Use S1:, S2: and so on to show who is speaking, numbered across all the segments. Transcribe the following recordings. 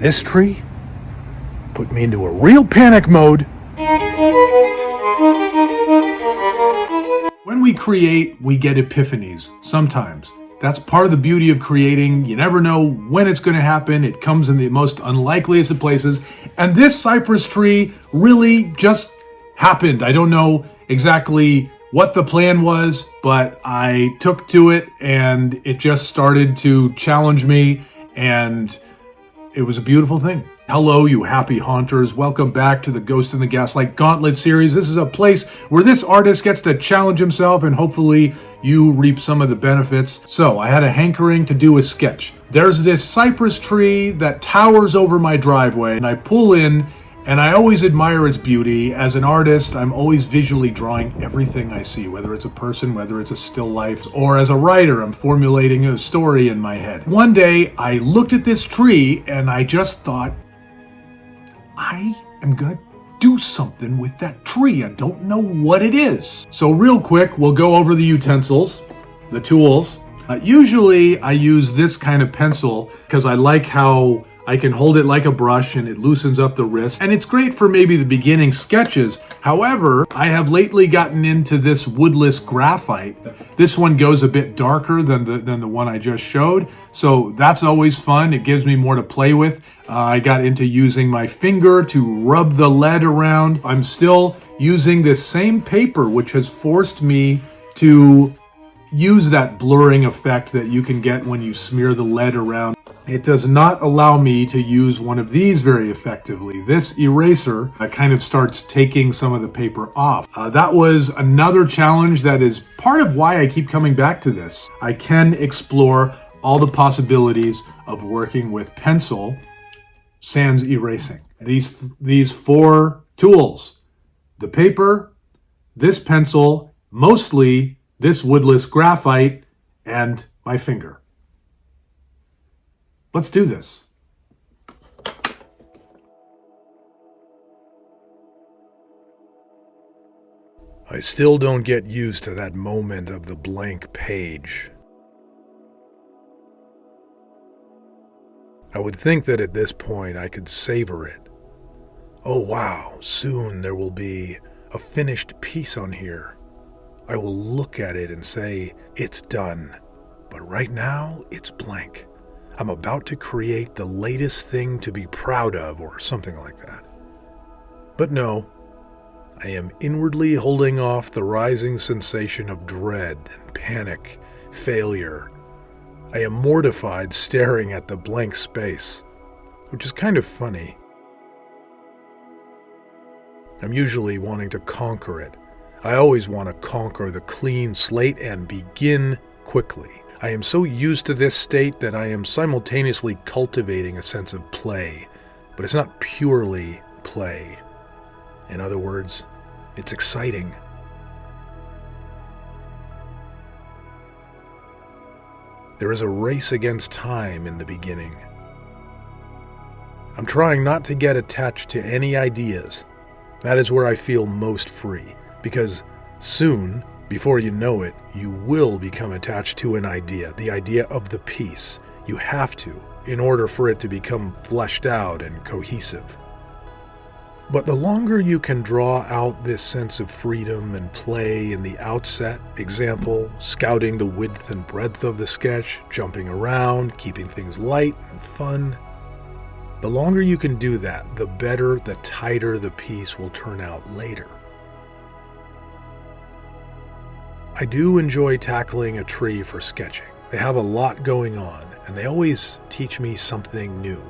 S1: And this tree put me into a real panic mode. When we create, we get epiphanies, sometimes. That's part of the beauty of creating. You never know when it's going to happen. It comes in the most unlikeliest of places. And this cypress tree really just happened. I don't know exactly what the plan was, but I took to it and it just started to challenge me, and it was a beautiful thing. Hello, you happy haunters. Welcome back to the Ghost in the Gaslight Gauntlet series. This is a place where this artist gets to challenge himself, and hopefully you reap some of the benefits. So I had a hankering to do a sketch. There's this cypress tree that towers over my driveway, and I pull in, and I always admire its beauty. As an artist, I'm always visually drawing everything I see, whether it's a person, whether it's a still life, or as a writer, I'm formulating a story in my head. One day, I looked at this tree, and I just thought, I am gonna do something with that tree. I don't know what it is. So real quick, we'll go over the utensils, the tools. Usually I use this kind of pencil because I like how I can hold it like a brush and it loosens up the wrist. And it's great for maybe the beginning sketches. However, I have lately gotten into this woodless graphite. This one goes a bit darker than the one I just showed. So that's always fun. It gives me more to play with. I got into using my finger to rub the lead around. I'm still using this same paper, which has forced me to use that blurring effect that you can get when you smear the lead around. It does not allow me to use one of these very effectively. This eraser kind of starts taking some of the paper off. That was another challenge that is part of why I keep coming back to this. I can explore all the possibilities of working with pencil sans erasing. These four tools: the paper, this pencil, mostly this woodless graphite, and my finger. Let's do this. I still don't get used to that moment of the blank page. I would think that at this point I could savor it. Oh wow, soon there will be a finished piece on here. I will look at it and say, it's done. But right now, it's blank. I'm about to create the latest thing to be proud of, or something like that. But no, I am inwardly holding off the rising sensation of dread and panic, failure. I am mortified staring at the blank space, which is kind of funny. I'm usually wanting to conquer it. I always want to conquer the clean slate and begin quickly. I am so used to this state that I am simultaneously cultivating a sense of play, but it's not purely play. In other words, it's exciting. There is a race against time in the beginning. I'm trying not to get attached to any ideas. That is where I feel most free, because soon, before you know it, you will become attached to an idea, the idea of the piece. You have to, in order for it to become fleshed out and cohesive. But the longer you can draw out this sense of freedom and play in the outset, example, scouting the width and breadth of the sketch, jumping around, keeping things light and fun, the longer you can do that, the better, the tighter the piece will turn out later. I do enjoy tackling a tree for sketching. They have a lot going on, and they always teach me something new.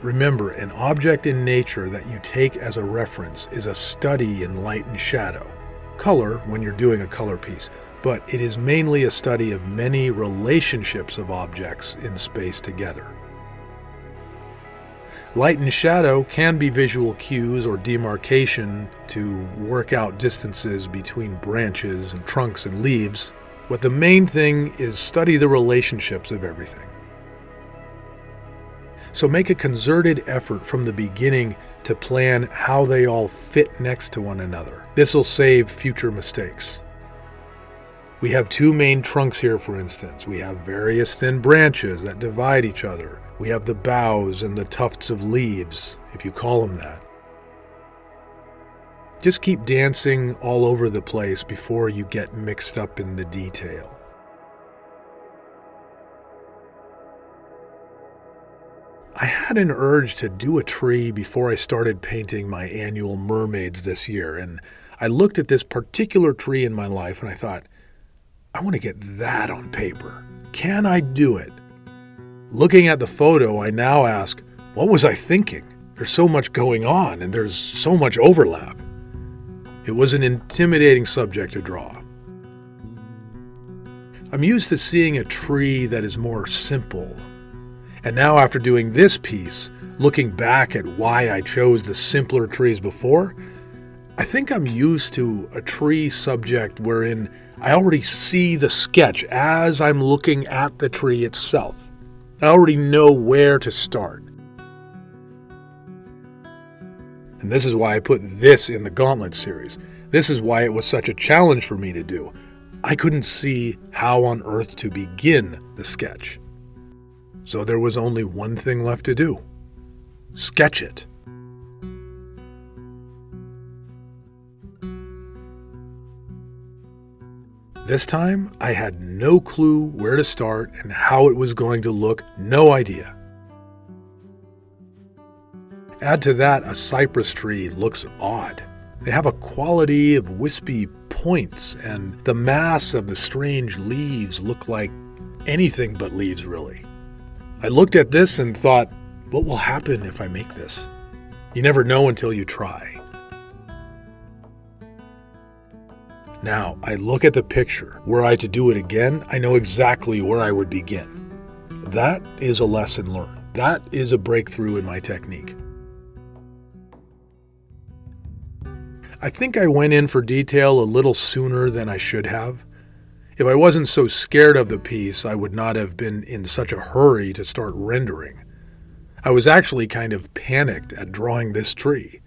S1: Remember, an object in nature that you take as a reference is a study in light and shadow. Color, when you're doing a color piece, but it is mainly a study of many relationships of objects in space together. Light and shadow can be visual cues or demarcation to work out distances between branches and trunks and leaves, but the main thing is study the relationships of everything. So make a concerted effort from the beginning to plan how they all fit next to one another. This will save future mistakes. We have two main trunks here, for instance. We have various thin branches that divide each other. We have the boughs and the tufts of leaves, if you call them that. Just keep dancing all over the place before you get mixed up in the detail. I had an urge to do a tree before I started painting my annual mermaids this year, and I looked at this particular tree in my life and I thought, I want to get that on paper. Can I do it? Looking at the photo, I now ask, what was I thinking? There's so much going on and there's so much overlap. It was an intimidating subject to draw. I'm used to seeing a tree that is more simple. And now after doing this piece, looking back at why I chose the simpler trees before, I think I'm used to a tree subject wherein I already see the sketch as I'm looking at the tree itself. I already know where to start. And this is why I put this in the Gauntlet series. This is why it was such a challenge for me to do. I couldn't see how on earth to begin the sketch. So there was only one thing left to do. Sketch it. This time, I had no clue where to start and how it was going to look, no idea. Add to that, a cypress tree looks odd. They have a quality of wispy points, and the mass of the strange leaves look like anything but leaves, really. I looked at this and thought, what will happen if I make this? You never know until you try. Now, I look at the picture. Were I to do it again, I know exactly where I would begin. That is a lesson learned. That is a breakthrough in my technique. I think I went in for detail a little sooner than I should have. If I wasn't so scared of the piece, I would not have been in such a hurry to start rendering. I was actually kind of panicked at drawing this tree.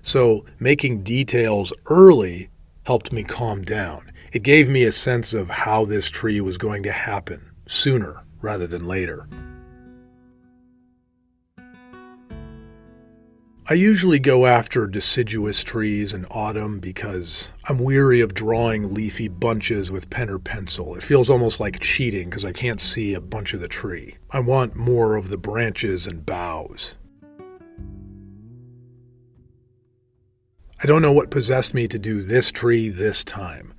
S1: So making details early helped me calm down. It gave me a sense of how this tree was going to happen, sooner rather than later. I usually go after deciduous trees in autumn because I'm weary of drawing leafy bunches with pen or pencil. It feels almost like cheating because I can't see a bunch of the tree. I want more of the branches and boughs. I don't know what possessed me to do this tree this time.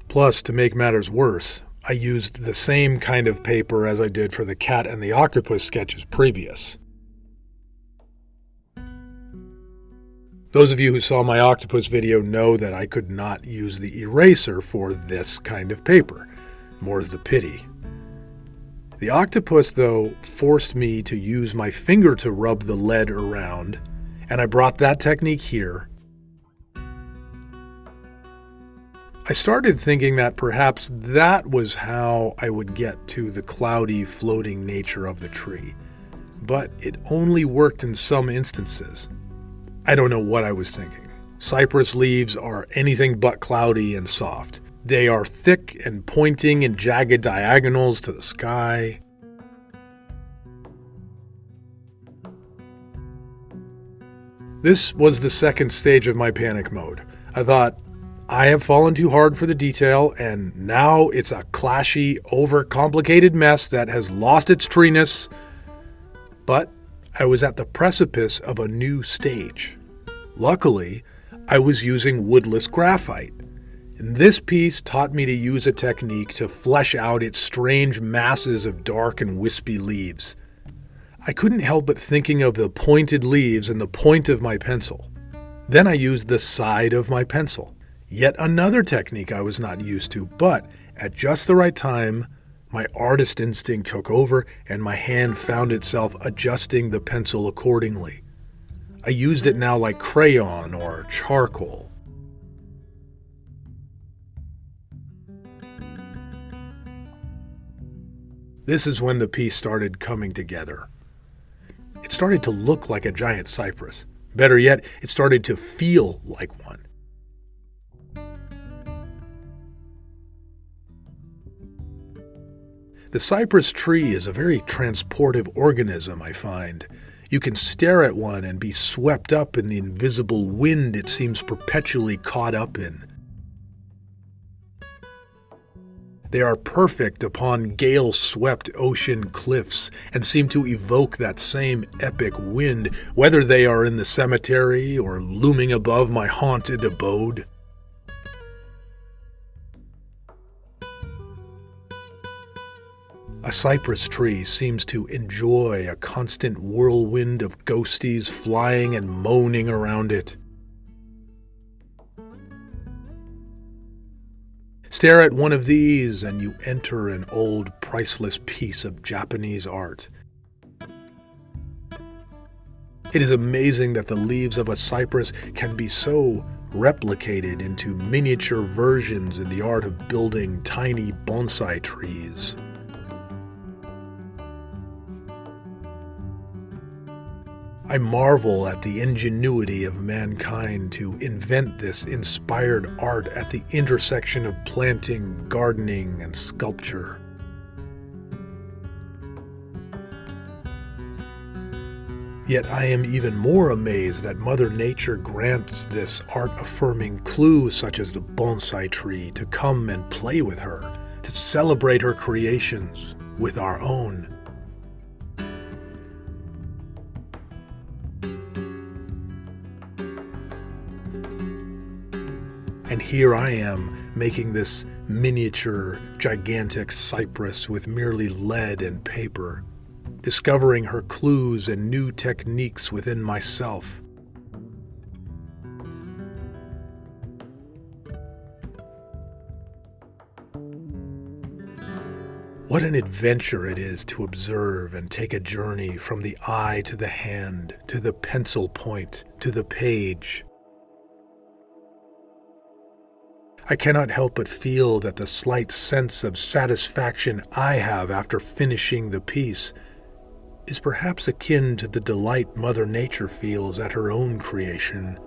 S1: Plus, to make matters worse, I used the same kind of paper as I did for the cat and the octopus sketches previous. Those of you who saw my octopus video know that I could not use the eraser for this kind of paper. More's the pity. The octopus, though, forced me to use my finger to rub the lead around, and I brought that technique here. I started thinking that perhaps that was how I would get to the cloudy, floating nature of the tree. But it only worked in some instances. I don't know what I was thinking. Cypress leaves are anything but cloudy and soft. They are thick and pointing in jagged diagonals to the sky. This was the second stage of my panic mode. I thought, I have fallen too hard for the detail, and now it's a clashy, overcomplicated mess that has lost its treeness. But I was at the precipice of a new stage. Luckily, I was using woodless graphite. And this piece taught me to use a technique to flesh out its strange masses of dark and wispy leaves. I couldn't help but thinking of the pointed leaves and the point of my pencil. Then I used the side of my pencil. Yet another technique I was not used to, but at just the right time, my artist instinct took over and my hand found itself adjusting the pencil accordingly. I used it now like crayon or charcoal. This is when the piece started coming together. It started to look like a giant cypress. Better yet, it started to feel like one. The cypress tree is a very transportive organism, I find. You can stare at one and be swept up in the invisible wind it seems perpetually caught up in. They are perfect upon gale-swept ocean cliffs and seem to evoke that same epic wind, whether they are in the cemetery or looming above my haunted abode. A cypress tree seems to enjoy a constant whirlwind of ghosties flying and moaning around it. Stare at one of these and you enter an old priceless piece of Japanese art. It is amazing that the leaves of a cypress can be so replicated into miniature versions in the art of building tiny bonsai trees. I marvel at the ingenuity of mankind to invent this inspired art at the intersection of planting, gardening, and sculpture. Yet I am even more amazed that Mother Nature grants this art-affirming clue such as the bonsai tree to come and play with her, to celebrate her creations with our own. And here I am, making this miniature, gigantic cypress with merely lead and paper, discovering her clues and new techniques within myself. What an adventure it is to observe and take a journey from the eye to the hand, to the pencil point, to the page. I cannot help but feel that the slight sense of satisfaction I have after finishing the piece is perhaps akin to the delight Mother Nature feels at her own creation.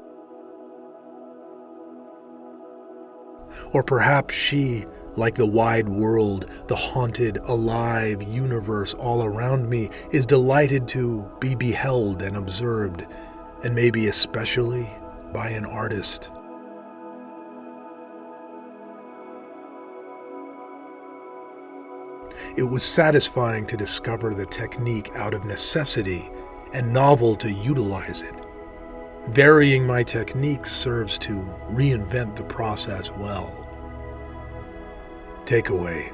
S1: Or perhaps she, like the wide world, the haunted, alive universe all around me, is delighted to be beheld and observed, and maybe especially by an artist. It was satisfying to discover the technique out of necessity and novel to utilize it. Varying my techniques serves to reinvent the process well. Takeaway: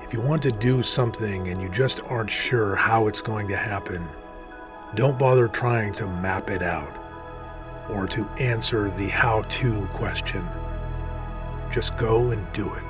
S1: if you want to do something and you just aren't sure how it's going to happen, don't bother trying to map it out or to answer the how-to question. Just go and do it.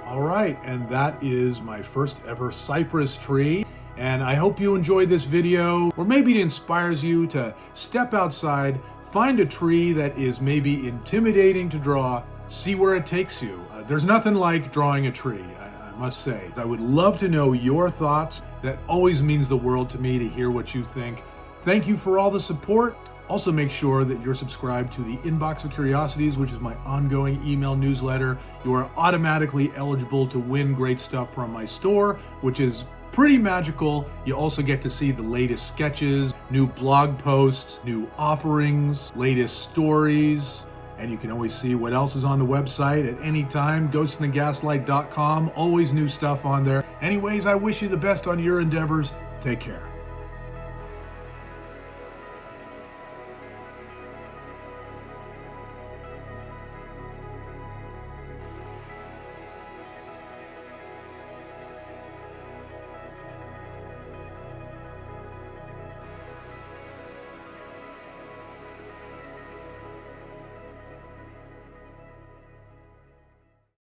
S2: All right, and that is my first ever cypress tree. And I hope you enjoyed this video, or maybe it inspires you to step outside, find a tree that is maybe intimidating to draw, see where it takes you. There's nothing like drawing a tree, I must say. I would love to know your thoughts. That always means the world to me to hear what you think. Thank you for all the support. Also, make sure that you're subscribed to the Inbox of Curiosities, which is my ongoing email newsletter. You are automatically eligible to win great stuff from my store, which is pretty magical. You also get to see the latest sketches, new blog posts, new offerings, latest stories, and you can always see what else is on the website at any time, ghostinthegaslight.com. Always new stuff on there. Anyways, I wish you the best on your endeavors. Take care.